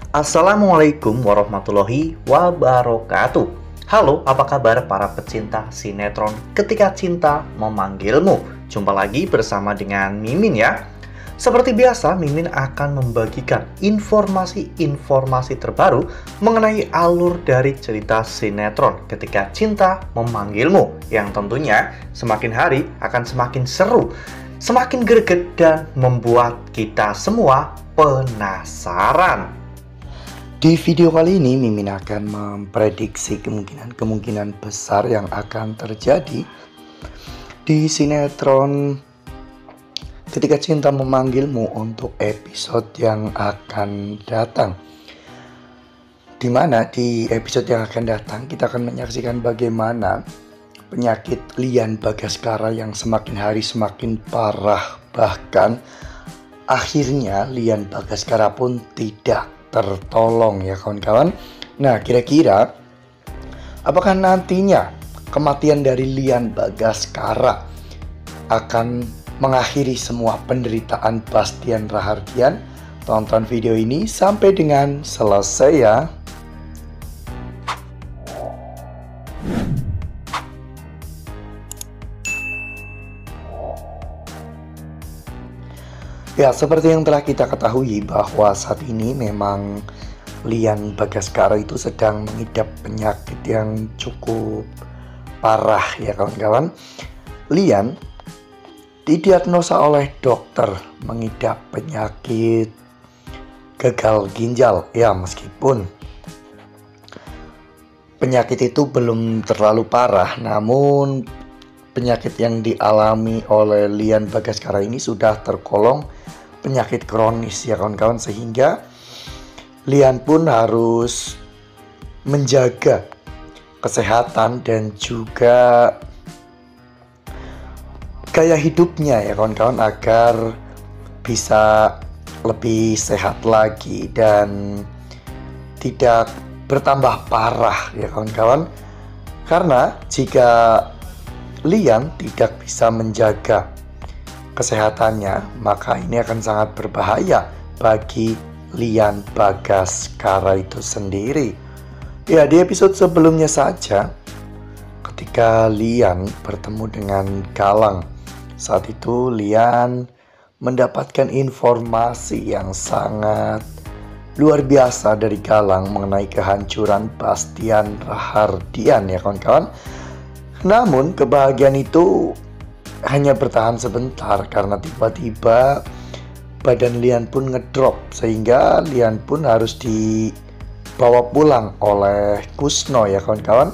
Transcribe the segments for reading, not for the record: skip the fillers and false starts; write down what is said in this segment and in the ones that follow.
Assalamualaikum warahmatullahi wabarakatuh. Halo, apa kabar para pecinta sinetron Ketika Cinta Memanggilmu? Jumpa lagi bersama dengan Mimin ya. Seperti biasa, Mimin akan membagikan informasi-informasi terbaru mengenai alur dari cerita sinetron Ketika Cinta Memanggilmu, yang tentunya semakin hari akan semakin seru, semakin greget, dan membuat kita semua penasaran. Di video kali ini, Mimin akan memprediksi kemungkinan besar yang akan terjadi di sinetron Ketika Cinta Memanggilmu untuk episode yang akan datang. Dimana di episode yang akan datang kita akan menyaksikan bagaimana penyakit Lian Bagaskara yang semakin hari semakin parah. Bahkan akhirnya Lian Bagaskara pun tidak tertolong ya kawan-kawan. Nah, kira-kira apakah nantinya kematian dari Lian Bagaskara akan mengakhiri semua penderitaan Bastian Rahardian? Tonton video ini sampai dengan selesai ya. Ya, seperti yang telah kita ketahui bahwa saat ini memang Lian Bagaskara itu sedang mengidap penyakit yang cukup parah ya kawan-kawan. Lian didiagnosa oleh dokter mengidap penyakit gagal ginjal. Ya, meskipun penyakit itu belum terlalu parah, namun penyakit yang dialami oleh Lian Bagaskara ini sudah tergolong penyakit kronis ya kawan-kawan, sehingga Lian pun harus menjaga kesehatan dan juga gaya hidupnya ya kawan-kawan agar bisa lebih sehat lagi dan tidak bertambah parah ya kawan-kawan. Karena jika Lian tidak bisa menjaga kesehatannya, maka ini akan sangat berbahaya bagi Lian Bagaskara itu sendiri. Ya, di episode sebelumnya saja ketika Lian bertemu dengan Galang, saat itu Lian mendapatkan informasi yang sangat luar biasa dari Galang mengenai kehancuran Bastian Rahardian ya kawan-kawan. Namun kebahagiaan itu hanya bertahan sebentar karena tiba-tiba badan Lian pun ngedrop, sehingga Lian pun harus dibawa pulang oleh Kusno ya kawan-kawan.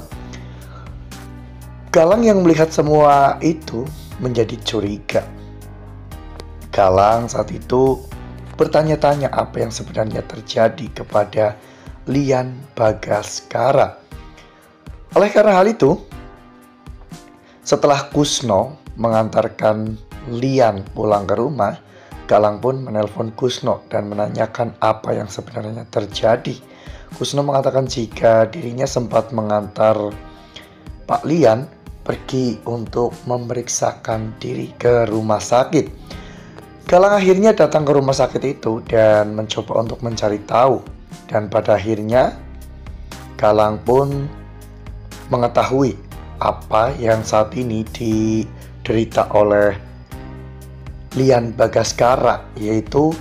Galang yang melihat semua itu menjadi curiga. Galang saat itu bertanya-tanya apa yang sebenarnya terjadi kepada Lian Bagaskara. Oleh karena hal itu, setelah Kusno mengantarkan Lian pulang ke rumah, Galang pun menelpon Kusno dan menanyakan apa yang sebenarnya terjadi. Kusno mengatakan jika dirinya sempat mengantar Pak Lian pergi untuk memeriksakan diri ke rumah sakit. Galang akhirnya datang ke rumah sakit itu dan mencoba untuk mencari tahu. Dan pada akhirnya Galang pun mengetahui apa yang saat ini diderita oleh Lian Bagaskara, yaitu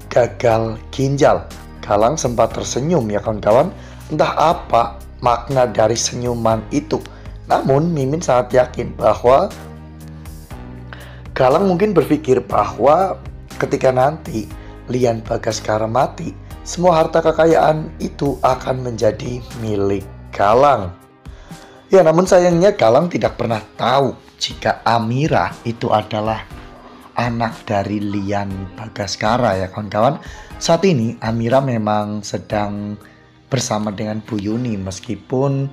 gagal ginjal. Galang sempat tersenyum ya kawan-kawan. Entah apa makna dari senyuman itu, namun Mimin sangat yakin bahwa Galang mungkin berpikir bahwa ketika nanti Lian Bagaskara mati, semua harta kekayaan itu akan menjadi milik Galang. Ya, namun sayangnya Galang tidak pernah tahu jika Amira itu adalah anak dari Lian Bagaskara ya kawan-kawan. Saat ini Amira memang sedang bersama dengan Bu Yuni, meskipun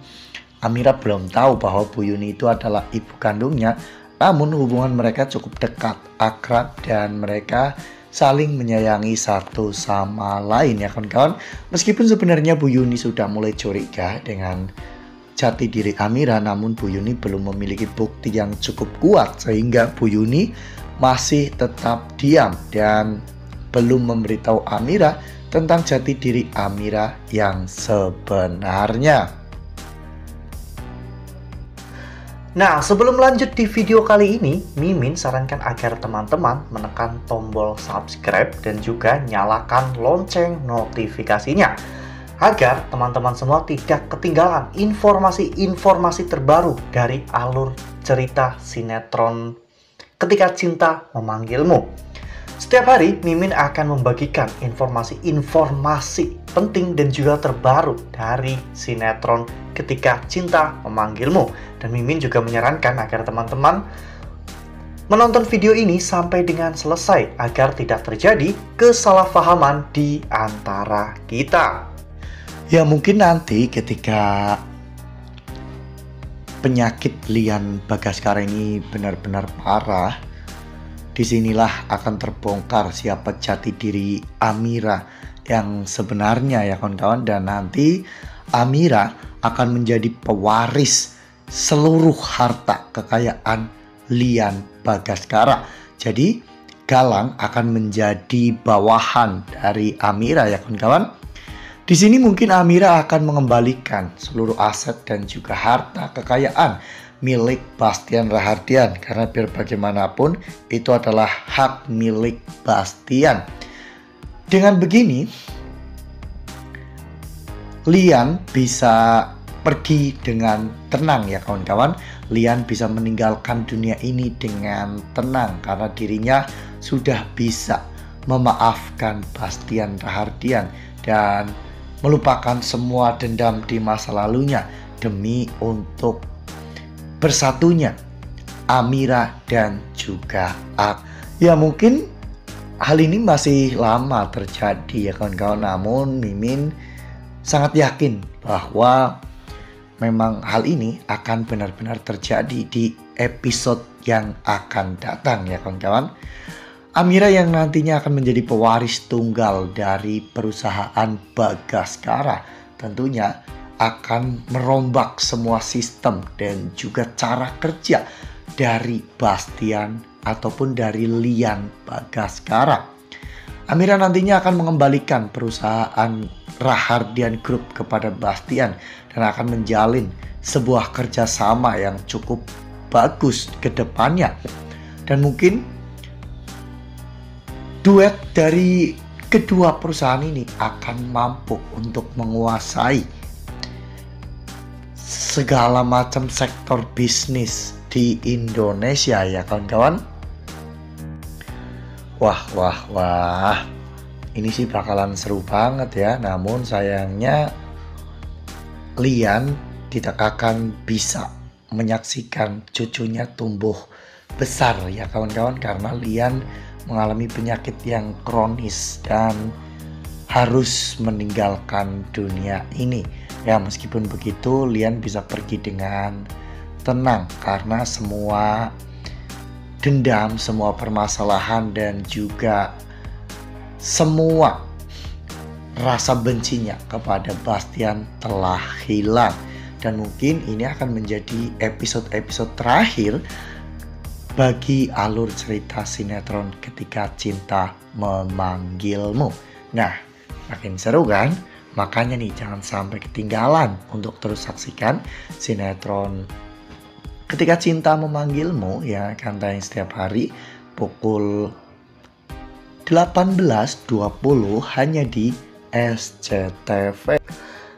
Amira belum tahu bahwa Bu Yuni itu adalah ibu kandungnya. Namun hubungan mereka cukup dekat, akrab, dan mereka saling menyayangi satu sama lain ya kawan-kawan. Meskipun sebenarnya Bu Yuni sudah mulai curiga dengan jati diri Amira, namun Bu Yuni belum memiliki bukti yang cukup kuat, sehingga Bu Yuni masih tetap diam dan belum memberitahu Amira tentang jati diri Amira yang sebenarnya. Nah, sebelum lanjut di video kali ini, Mimin sarankan agar teman-teman menekan tombol subscribe dan juga nyalakan lonceng notifikasinya, agar teman-teman semua tidak ketinggalan informasi-informasi terbaru dari alur cerita sinetron Ketika Cinta Memanggilmu. Setiap hari, Mimin akan membagikan informasi-informasi penting dan juga terbaru dari sinetron Ketika Cinta Memanggilmu. Dan Mimin juga menyarankan agar teman-teman menonton video ini sampai dengan selesai agar tidak terjadi kesalahpahaman di antara kita. Ya, mungkin nanti ketika penyakit Lian Bagaskara ini benar-benar parah, disinilah akan terbongkar siapa jati diri Amira yang sebenarnya ya kawan-kawan. Dan nanti Amira akan menjadi pewaris seluruh harta kekayaan Lian Bagaskara. Jadi Galang akan menjadi bawahan dari Amira ya kawan-kawan. Di sini mungkin Amira akan mengembalikan seluruh aset dan juga harta kekayaan milik Bastian Rahardian, karena biar bagaimanapun itu adalah hak milik Bastian. Dengan begini, Lian bisa pergi dengan tenang ya kawan-kawan. Lian bisa meninggalkan dunia ini dengan tenang karena dirinya sudah bisa memaafkan Bastian Rahardian dan melupakan semua dendam di masa lalunya demi untuk bersatunya Amira dan juga Ak. Ya, mungkin hal ini masih lama terjadi ya kawan-kawan, namun Mimin sangat yakin bahwa memang hal ini akan benar-benar terjadi di episode yang akan datang ya kawan-kawan. Amira yang nantinya akan menjadi pewaris tunggal dari perusahaan Bagaskara tentunya akan merombak semua sistem dan juga cara kerja dari Bastian ataupun dari Lian Bagaskara. Amira nantinya akan mengembalikan perusahaan Rahardian Group kepada Bastian dan akan menjalin sebuah kerjasama yang cukup bagus ke depannya. Dan mungkin duet dari kedua perusahaan ini akan mampu untuk menguasai segala macam sektor bisnis di Indonesia ya kawan-kawan. Wah. Ini sih bakalan seru banget ya. Namun sayangnya Lian tidak akan bisa menyaksikan cucunya tumbuh besar ya kawan-kawan, karena Lian mengalami penyakit yang kronis dan harus meninggalkan dunia ini. Ya, meskipun begitu Lian bisa pergi dengan tenang karena semua dendam, semua permasalahan dan juga semua rasa bencinya kepada Bastian telah hilang. Dan mungkin ini akan menjadi episode-episode terakhir bagi alur cerita sinetron Ketika Cinta Memanggilmu. Nah, makin seru kan? Makanya nih jangan sampai ketinggalan untuk terus saksikan sinetron Ketika Cinta Memanggilmu yang akan tayang setiap hari pukul 18.20 hanya di SCTV.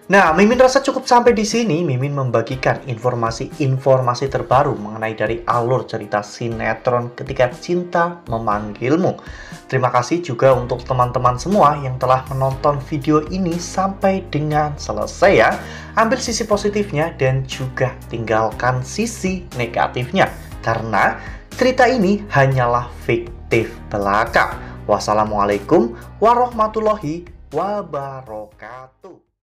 Nah, Mimin rasa cukup sampai di sini. Mimin membagikan informasi-informasi terbaru mengenai dari alur cerita sinetron Ketika Cinta Memanggilmu. Terima kasih juga untuk teman-teman semua yang telah menonton video ini sampai dengan selesai ya. Ambil sisi positifnya dan juga tinggalkan sisi negatifnya, karena cerita ini hanyalah fiktif belaka. Wassalamualaikum warahmatullahi wabarakatuh.